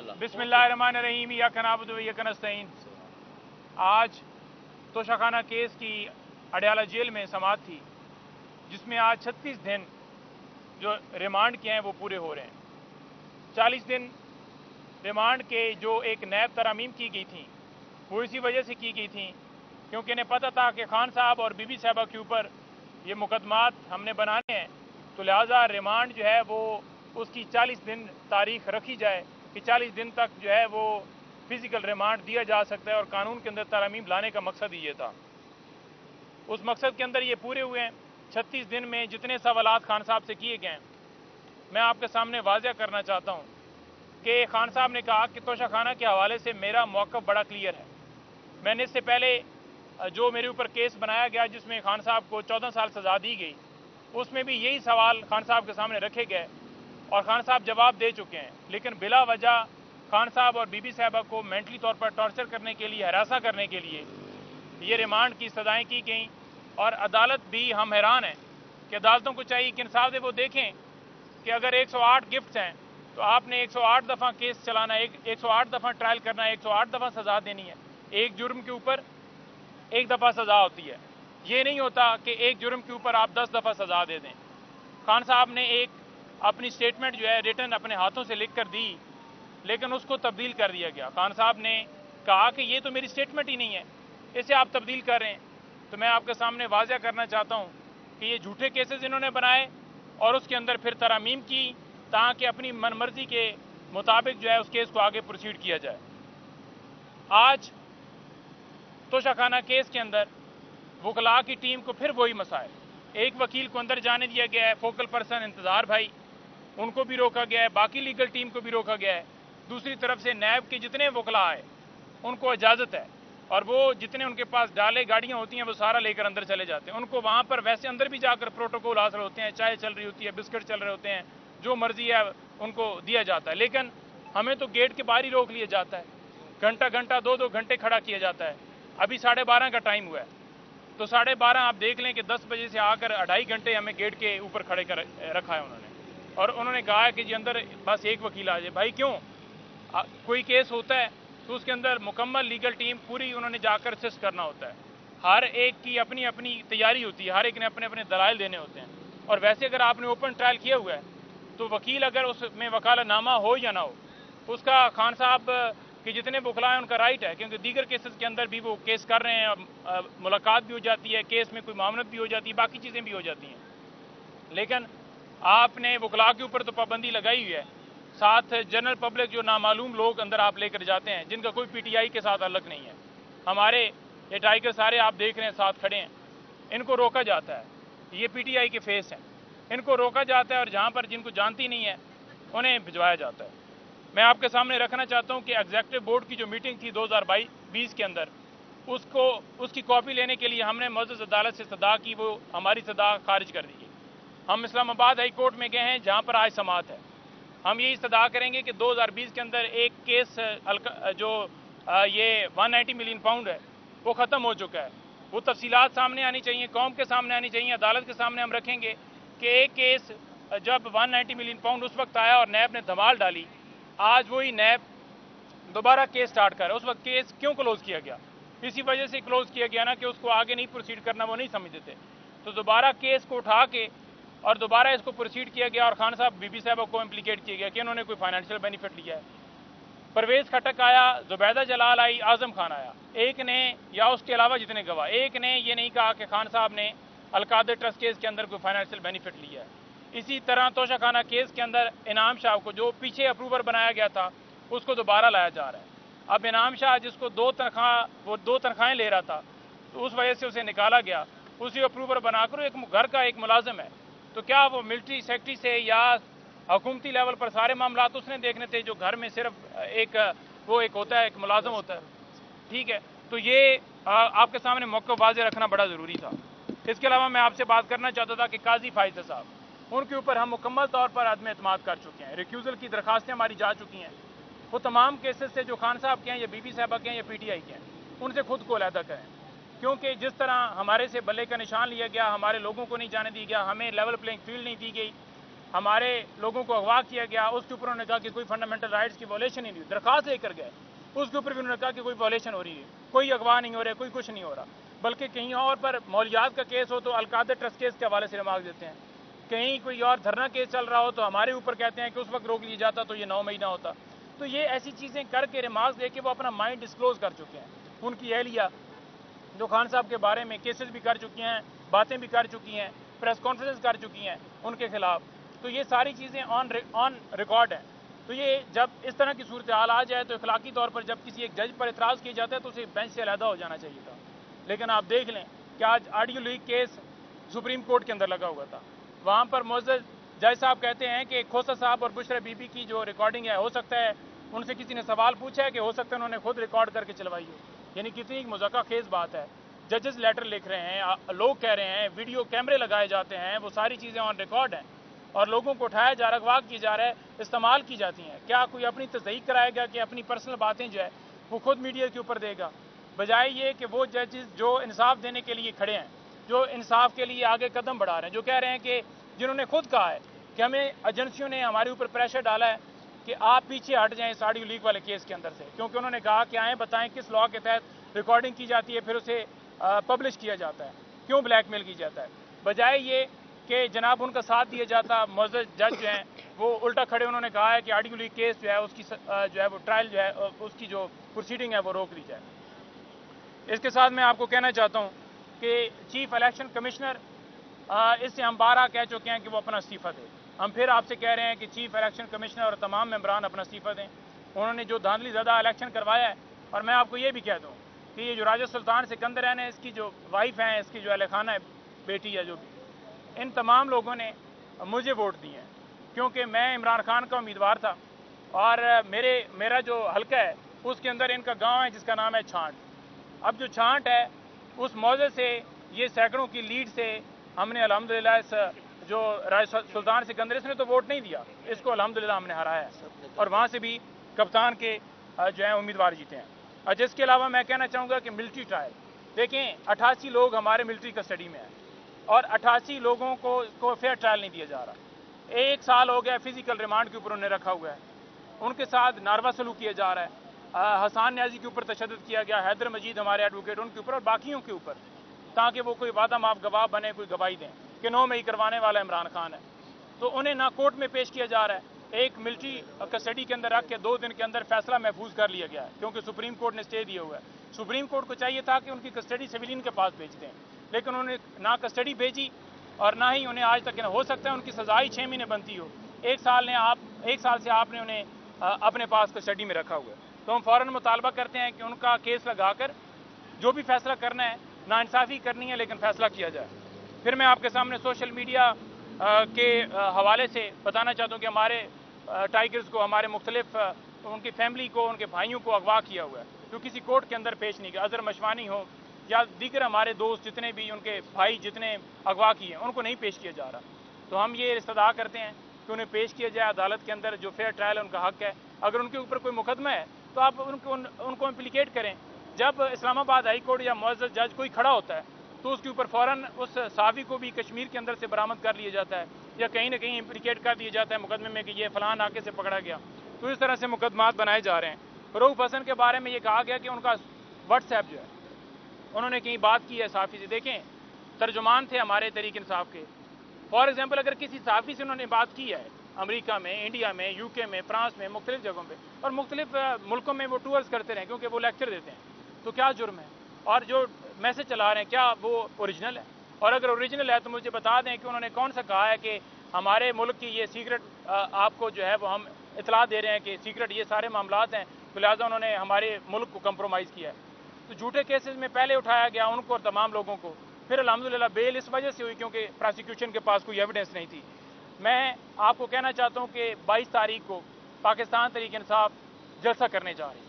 बिस्मिल्लाहिर्रहमानिर्रहीम इय्याका नअबुदु व इय्याका नस्तईन। आज तोशाखाना केस की अडयाला जेल में समाअत थी, जिसमें आज 36 दिन जो रिमांड के हैं वो पूरे हो रहे हैं। 40 दिन रिमांड के जो एक नैब तरामीम की गई थी वो इसी वजह से की गई थी क्योंकि इन्हें पता था कि खान साहब और बीबी साहबा के ऊपर ये मुकदमात हमने बनाने हैं, तो लिहाजा रिमांड जो है वो उसकी 40 दिन तारीख रखी जाए कि 40 दिन तक जो है वो फिजिकल रिमांड दिया जा सकता है और कानून के अंदर तरमीम लाने का मकसद ही ये था। उस मकसद के अंदर ये पूरे हुए हैं। 36 दिन में जितने सवालात खान साहब से किए गए हैं, मैं आपके सामने वाज़ह करना चाहता हूँ कि खान साहब ने कहा कि तोशाखाना के हवाले से मेरा मौक़िफ़ बड़ा क्लियर है। मैंने इससे पहले जो मेरे ऊपर केस बनाया गया जिसमें खान साहब को 14 साल सज़ा दी गई, उसमें भी यही सवाल खान साहब के सामने रखे गए और खान साहब जवाब दे चुके हैं। लेकिन बिला वजह खान साहब और बीबी साहबा को मेंटली तौर पर टॉर्चर करने के लिए, हरासा करने के लिए ये रिमांड की सज़ाएँ की गई। और अदालत भी, हम हैरान हैं कि अदालतों को चाहिए कि इंसाफ से वो देखें कि अगर 108 गिफ्ट्स हैं तो आपने 108 दफ़ा केस चलाना है, 108 दफ़ा ट्रायल करना है, 108 दफ़ा सज़ा देनी है। एक जुर्म के ऊपर एक दफ़ा सज़ा होती है, ये नहीं होता कि एक जुर्म के ऊपर आप 10 दफ़ा सज़ा दे दें। खान साहब ने एक अपनी स्टेटमेंट जो है रिटन अपने हाथों से लिख कर दी, लेकिन उसको तब्दील कर दिया गया। खान साहब ने कहा कि ये तो मेरी स्टेटमेंट ही नहीं है, इसे आप तब्दील कर रहे हैं। तो मैं आपके सामने वाज़ह करना चाहता हूँ कि ये झूठे केसेस इन्होंने बनाए और उसके अंदर फिर तरमीम की ताकि अपनी मनमर्जी के मुताबिक जो है उस केस को आगे प्रोसीड किया जाए। आज तोशाखाना केस के अंदर वकला की टीम को फिर वही मसाइल, एक वकील को अंदर जाने दिया गया है, फोकल पर्सन इंतज़ार भाई उनको भी रोका गया है, बाकी लीगल टीम को भी रोका गया है। दूसरी तरफ से नैब के जितने वकला आए उनको इजाज़त है और वो जितने उनके पास डाले गाड़ियाँ होती हैं वो सारा लेकर अंदर चले जाते हैं। उनको वहाँ पर वैसे अंदर भी जाकर प्रोटोकॉल हासिल होते हैं, चाय चल रही होती है, बिस्किट चल रहे होते हैं, जो मर्जी है उनको दिया जाता है। लेकिन हमें तो गेट के बाहर ही रोक लिया जाता है, घंटा घंटा 2-2 घंटे खड़ा किया जाता है। अभी 12:30 का टाइम हुआ है, तो 12:30 आप देख लें कि 10 बजे से आकर 2.5 घंटे हमें गेट के ऊपर खड़े कर रखा है उन्होंने। और उन्होंने कहा है कि जी अंदर बस एक वकील आ जाए। भाई क्यों? कोई केस होता है तो उसके अंदर मुकम्मल लीगल टीम पूरी उन्होंने जाकर असिस्ट करना होता है। हर एक की अपनी अपनी तैयारी होती है, हर एक ने अपने अपने दलाइल देने होते हैं। और वैसे अगर आपने ओपन ट्रायल किया हुआ है तो वकील अगर उसमें वकालतनामा हो या ना हो, उसका खान साहब कि जितने वकला हैं उनका राइट है, क्योंकि दीगर केसेस के अंदर भी वो केस कर रहे हैं, मुलाकात भी हो जाती है, केस में कोई मामलत भी हो जाती है, बाकी चीज़ें भी हो जाती हैं। लेकिन आपने वकला के ऊपर तो पाबंदी लगाई हुई है, साथ जनरल पब्लिक जो नामालूम लोग अंदर आप लेकर जाते हैं जिनका कोई पीटीआई के साथ अलग नहीं है। हमारे ये टाइगर सारे आप देख रहे हैं साथ खड़े हैं, इनको रोका जाता है, ये पीटीआई के फेस हैं, इनको रोका जाता है और जहाँ पर जिनको जानती नहीं है उन्हें भिजवाया जाता है। मैं आपके सामने रखना चाहता हूं कि एग्जीक्यूटिव बोर्ड की जो मीटिंग थी 2020 के अंदर, उसकी कॉपी लेने के लिए हमने मुअज़्ज़ज़ अदालत से सदा की, वो हमारी सदा खारिज कर दी गई। हम इस्लामाबाद हाई कोर्ट में गए हैं जहां पर आज समाअत है। हम यही सदा करेंगे कि 2020 के अंदर एक केस जो ये 190 मिलियन पाउंड है वो ख़त्म हो चुका है। वो तफसीलात सामने आनी चाहिए, कौम के सामने आनी चाहिए, अदालत के सामने हम रखेंगे कि एक केस जब 190 मिलियन पाउंड उस वक्त आया और नैब ने धमाल डाली, आज वही नैब दोबारा केस स्टार्ट कर रहा है। उस वक्त केस क्यों क्लोज़ किया गया? इसी वजह से क्लोज़ किया गया ना कि उसको आगे नहीं प्रोसीड करना, वो नहीं समझते थे। तो दोबारा केस को उठा के और दोबारा इसको प्रोसीड किया गया और खान साहब बीबी साहबा को इम्प्लीकेट किया गया कि इन्होंने कोई फाइनेंशियल बेनिफिट लिया है। परवेज़ खटक आया, जुबैदा जलाल आई, आज़म खान आया, एक ने या उसके अलावा जितने गवाह, एक ने ये नहीं कहा कि खान साहब ने अलकादर ट्रस्ट केस के अंदर कोई फाइनेंशियल बेनिफिट लिया है। इसी तरह तोशाखाना केस के अंदर इनाम शाह को जो पीछे अप्रूवर बनाया गया था उसको दोबारा लाया जा रहा है। अब इनाम शाह जिसको 2 तनख्वाहें ले रहा था तो उस वजह से उसे निकाला गया, उसी अप्रूवर बनाकर एक घर का एक मुलाजिम है। तो क्या वो मिलिट्री सेक्रेटरी से या हुकूमती लेवल पर सारे मामला उसने देखने थे, जो घर में सिर्फ एक होता है, एक मुलाजिम होता है? ठीक है, तो ये आपके सामने मौका वाज़े रखना बड़ा ज़रूरी था। इसके अलावा मैं आपसे बात करना चाहता था कि काजी फाइज़ साहब, उनके ऊपर हम मुकम्मल तौर पर अदम एतमाद कर चुके हैं। रिक्यूज़ल की दरखास्तें हमारी जा चुकी हैं। वो तमाम केसेस से जो खान साहब के हैं या बीबी साहबा के हैं या पीटीआई के हैं, उनसे खुद को अलहदा करें, क्योंकि जिस तरह हमारे से बल्ले का निशान लिया गया, हमारे लोगों को नहीं जाने दिया गया, हमें लेवल प्लेइंग फील्ड नहीं दी गई, ہمارے لوگوں کو اغوا کیا گیا، اس کے اوپر انہوں نے کہا کہ کوئی فنڈامنٹل رائٹس کی وائلیشن ہی نہیں ہوئی، درخواست لے کر گئے، اس کے اوپر بھی انہوں نے کہا کہ کوئی وائلیشن ہو رہی ہے، کوئی اغوا نہیں ہو رہا ہے، کوئی کچھ نہیں ہو رہا، بلکہ کہیں اور پر مولیات کا کیس ہو تو القادر ٹرسٹ کیس کے حوالے سے ریمارک دیتے ہیں، کہیں کوئی اور دھرنا کیس چل رہا ہو تو ہمارے اوپر کہتے ہیں کہ اس وقت روک لیا جاتا تو یہ 9 مہینہ ہوتا. تو یہ ایسی چیزیں کر کے ریمارکس دے کے وہ اپنا مائنڈ ڈسکلوز کر چکے ہیں. ان کی اہلیہ جو خان صاحب کے بارے میں کیسز بھی کر چکی ہیں، باتیں بھی کر چکی ہیں، پریس کانفرنس کر چکی ہیں ان کے خلاف. تو یہ ساری چیزیں آن ریکارڈ ہیں. تو یہ جب اس طرح کی صورتحال آ جائے تو اخلاقی طور پر جب کسی ایک جج پر اعتراض کیا جاتا ہے تو اسے بینچ سے علیحدہ ہو جانا چاہیے تھا. لیکن آپ دیکھ لیں کہ آج audio leak case supreme court کے اندر لگا ہوا تھا. وہاں پر معزز جج صاحب کہتے ہیں کہ کھوسا صاحب اور بشرا بی بی کی جو ریکارڈنگ ہے ہو سکتا ہے ان سے کسی نے سوال پوچھا ہے کہ ہو سکتا ہے انہوں نے خود ریکارڈ کر کے چلوائی ہو. یعنی کتنی مذاکرہ خیز بات ہے. ججز لیٹر لکھ رہے ہیں، لوگ کہہ رہے ہیں، ویڈیو کیمرے لگائے جاتے ہیں، وہ ساری چیزیں آن ریکارڈ ہیں اور لوگوں کو اٹھایا جا رہا ہے، اغوا کی جا رہا ہے، استعمال کی جاتی ہیں. کیا کوئی اپنی تصدیق کرائے گا کہ اپنی پرسنل باتیں جو ہے وہ خود میڈیا کے اوپر دے گا؟ بجائے یہ کہ وہ ججز جو انصاف دینے کے لیے کھڑے ہیں، جو انصاف کے لیے آگے قدم بڑھا رہے ہیں، جو کہہ رہے ہیں کہ جنہوں نے خود کہا ہے کہ ہمیں ایجنسیوں نے ہمارے اوپر پریشر ڈالا ہے کہ آپ پیچھے ہٹ جائیں اس آڈیو لیک والے کیس کے اندر سے، کیونکہ انہوں نے کہا کہ آئیں بتائیں کس لاء کے تحت ریکارڈنگ کی جاتی ہے پھر اسے پبلش کیا جاتا ہے، کیوں بلیک میل کی جاتا ہے. بجائے یہ کہ جناب ان کا ساتھ دیا جاتا، معزز جج جو ہیں وہ الٹا کھڑے انہوں نے کہا ہے کہ آڈیو لیک کیس جو ہے اس کی جو ہے وہ ٹرائل جو ہے اس کی جو پروسیڈنگ ہے وہ روک لی جائے. اس کے ساتھ میں آپ کو کہنا چاہتا ہوں کہ چیف الیکشن کمشنر اس سے ہم بارہ کہہ چکے ہیں کہ وہ اپنا استعفیٰ دے. ہم پھر آپ سے کہہ رہے ہیں کہ چیف الیکشن کمشنر اور تمام ممبران اپنا استعفیٰ دیں. انہوں نے جو دھاندلی زدہ الیکشن کروایا ہے، اور میں آپ کو یہ بھی کہہ دوں کہ یہ جو راجہ سلطان سکندر ہیں اس کی جو وائف ہیں، اس کی جو اہل خانہ ہے، بیٹی ہے جو بھی، ان تمام لوگوں نے مجھے ووٹ دیے ہیں کیونکہ میں عمران خان کا امیدوار تھا اور میرا جو حلقہ ہے اس کے اندر ان کا گاؤں ہے جس کا نام ہے چھانٹ. اب جو چھانٹ ہے اس موضع سے یہ سینکڑوں کی لیڈ سے ہم نے الحمدللہ اس جو راجہ سلطان سکندر اس نے تو ووٹ نہیں دیا، اس کو الحمدللہ ہم نے ہرایا ہے اور وہاں سے بھی کپتان کے جو ہیں امیدوار جیتے ہیں. جس کے علاوہ میں کہنا چاہوں گا کہ ملٹری ٹرائل دیکھیں، 88 لوگ ہمارے ملٹری کسٹڈی میں ہیں اور 88 لوگوں کو فیئر ٹرائل نہیں دیا جا رہا. 1 سال ہو گیا فزیکل ریمانڈ کے اوپر انہیں رکھا ہوا ہے، ان کے ساتھ ناروا سلوک کیا جا رہا ہے. حسان نیازی کے اوپر تشدد کیا گیا، حیدر مجید ہمارے ایڈوکیٹ ان کے اوپر اور باقیوں کے اوپر، تاکہ وہ کوئی وعدہ معاف گواہ بنے، کوئی گواہی دیں کہ 9 مئی کروانے والا عمران خان ہے. تو انہیں نہ کورٹ میں پیش کیا جا رہا ہے. ایک ملٹری کسٹڈی کے اندر رکھ کے 2 دن کے اندر فیصلہ محفوظ کر لیا گیا ہے کیونکہ سپریم کورٹ نے اسٹے دیا ہوا ہے. سپریم کورٹ کو چاہیے تھا کہ ان کی کسٹڈی سویلین کے پاس بھیج دیں، لیکن انہوں نے نہ کسٹڈی بھیجی اور نہ ہی انہیں آج تک ہو سکتا ہے ان کی سزا ہی 6 مہینے بنتی ہو. 1 سال سے آپ نے انہیں اپنے پاس کسٹڈی میں رکھا ہوا ہے. تو ہم فوراً مطالبہ کرتے ہیں کہ ان کا کیس لگا کر جو بھی فیصلہ کرنا ہے، ناانصافی کرنی ہے لیکن فیصلہ کیا جائے. پھر میں آپ کے سامنے سوشل میڈیا کے حوالے سے بتانا چاہتا ہوں کہ ہمارے ٹائیگرز کو، ہمارے مختلف ان کی فیملی کو، ان کے بھائیوں کو اغوا کیا ہوا ہے جو کسی کورٹ کے اندر پیش نہیں کیا. اظہر مشوانی ہو یا دیگر ہمارے دوست جتنے بھی، ان کے بھائی جتنے اغوا کیے ہیں ان کو نہیں پیش کیا جا رہا. تو ہم یہ استدعا کرتے ہیں کہ انہیں پیش کیا جائے عدالت کے اندر، جو فیئر ٹرائل ان کا حق ہے. اگر ان کے اوپر کوئی مقدمہ ہے تو آپ ان کو امپلیکیٹ کریں. جب اسلام آباد ہائی کورٹ یا معزز جج کوئی کھڑا ہوتا ہے تو اس کے اوپر فوراً اس صحافی کو بھی کشمیر کے اندر سے برآمد کر لیا جاتا ہے یا کہیں نہ کہیں امپلیکیٹ کر دیا جاتا ہے مقدمے میں کہ یہ فلاں ناکے سے پکڑا گیا. تو اس طرح سے مقدمات بنائے جا رہے ہیں. رؤوف حسن کے بارے میں یہ کہا گیا کہ ان کا واٹس ایپ جو ہے انہوں نے کہیں بات کی ہے صحافی سے. دیکھیں، ترجمان تھے ہمارے تحریک انصاف کے. فار ایگزامپل اگر کسی صحافی سے انہوں نے بات کی ہے امریکہ میں، انڈیا میں، یو کے میں، فرانس میں، مختلف جگہوں پہ اور مختلف ملکوں میں وہ ٹورز کرتے رہے کیونکہ وہ لیکچر دیتے ہیں، تو کیا جرم ہے؟ اور جو میسج چلا رہے ہیں کیا وہ اوریجنل ہے؟ اور اگر اوریجنل ہے تو مجھے بتا دیں کہ انہوں نے کون سا کہا ہے کہ ہمارے ملک کی یہ سیکرٹ آپ کو جو ہے وہ ہم اطلاع دے رہے ہیں کہ سیکرٹ یہ سارے معاملات ہیں، تو لہٰذا انہوں نے ہمارے ملک کو کمپرومائز کیا ہے. تو جھوٹے کیسز میں پہلے اٹھایا گیا ان کو اور تمام لوگوں کو، پھر الحمدللہ بیل اس وجہ سے ہوئی کیونکہ پراسیکیوشن کے پاس کوئی ایویڈنس نہیں تھی. میں آپ کو کہنا چاہتا ہوں کہ 22 تاریخ کو پاکستان تحریک انصاف جلسہ کرنے جا رہی ہے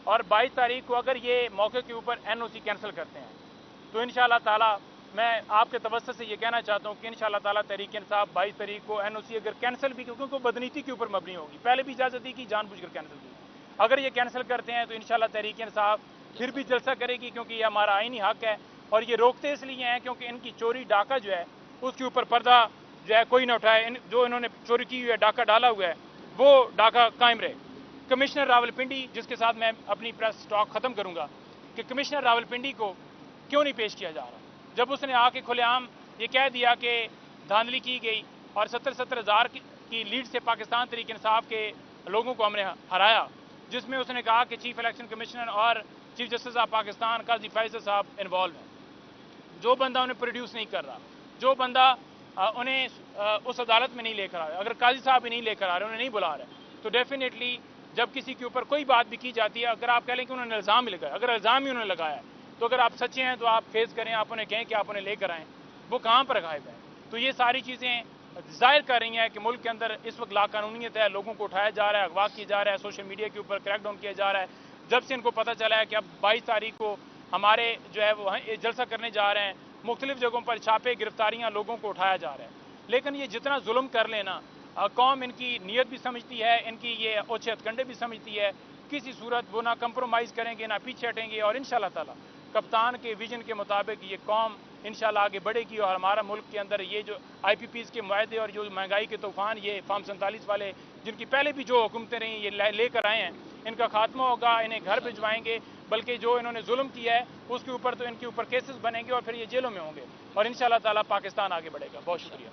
اور 22 تاریخ کو اگر یہ موقع کے اوپر NOC کینسل کرتے ہیں تو انشاءاللہ تعالی میں آپ کے توسط سے یہ کہنا چاہتا ہوں کہ انشاءاللہ تعالی تحریک انصاف 22 تاریخ کو NOC اگر کینسل بھی، کیونکہ وہ بدنیتی کے اوپر مبنی ہوگی، پہلے بھی اجازت دی کہ جان بوجھ کر کینسل کی، اگر یہ کینسل کرتے ہیں تو انشاءاللہ تحریک انصاف پھر بھی جلسہ کرے گی کیونکہ یہ ہمارا آئینی حق ہے. اور یہ روکتے اس لیے ہیں کیونکہ ان کی چوری ڈاکہ جو ہے اس کے اوپر پردہ जो है कोई ना उठाए, जो इन्होंने चोरी की हुई है, डाका डाला हुआ है, वो डाका कायम रहे। कमिश्नर रावलपिंडी, जिसके साथ मैं अपनी प्रेस टॉक ख़त्म करूंगा, कि कमिश्नर रावलपिंडी को क्यों नहीं पेश किया जा रहा, जब उसने आके खुलेआम ये कह दिया कि धांधली की गई और 70-70 हज़ार की लीड से पाकिस्तान तहरीक इंसाफ के लोगों को हमने हराया, जिसमें उसने कहा कि चीफ इलेक्शन कमिश्नर और चीफ जस्टिस ऑफ पाकिस्तान काजी फैसल साहब इन्वॉल्व हैं। जो बंदा उन्हें प्रोड्यूस नहीं कर रहा, जो बंदा उन्हें उस अदालत में नहीं लेकर आ रहा, अगर काजी साहब ही नहीं लेकर आ रहे, उन्हें नहीं बुला रहे, तो डेफिनेटली जब किसी के ऊपर कोई बात भी की जाती है, अगर आप कह लें कि उन्होंने इल्ज़ाम ही लगाया, अगर इल्ज़ाम ही उन्होंने लगाया है, तो अगर आप सच्चे हैं तो आप फेस करें, आप उन्हें कहें कि आप उन्हें लेकर आएँ, वो कहाँ पर गायब है। तो ये सारी चीज़ें ज़ाहिर कर रही हैं कि मुल्क के अंदर इस वक्त लाकानूनीयत है, लोगों को उठाया जा रहा है, अगवा किया जा रहा है, सोशल मीडिया के ऊपर क्रैकडाउन किया जा रहा है। जब से इनको पता चला है कि अब 22 तारीख को हमारे जो है वो जलसा करने जा रहे हैं, मुख्तलिफ जगहों पर छापे, गिरफ्तारियाँ, लोगों को उठाया जा रहा है। लेकिन ये जितना जुल्म कर लेना, कौम इनकी नीयत भी समझती है, इनकी ये ओछे हथकंडे भी समझती है, किसी सूरत वो ना कंप्रोमाइज़ करेंगे, ना पीछे हटेंगे, और इंशाअल्लाह ताला कप्तान के विजन के मुताबिक ये कौम इंशाअल्लाह आगे बढ़ेगी और हमारा मुल्क के अंदर ये जो IPPs के मुआहदे और जो महंगाई के तूफान, ये फार्म 47 वाले जिनकी पहले भी जो हुकूमतें रहीं ये लेकर आए हैं, इनका खात्मा होगा, इन्हें घर भिजवाएंगे, बल्कि जो इन्होंने जुल्म किया है उसके ऊपर तो इनके ऊपर केसेस बनेंगे और फिर ये जेलों में होंगे, और इंशाअल्लाह ताला पाकिस्तान आगे बढ़ेगा। बहुत शुक्रिया।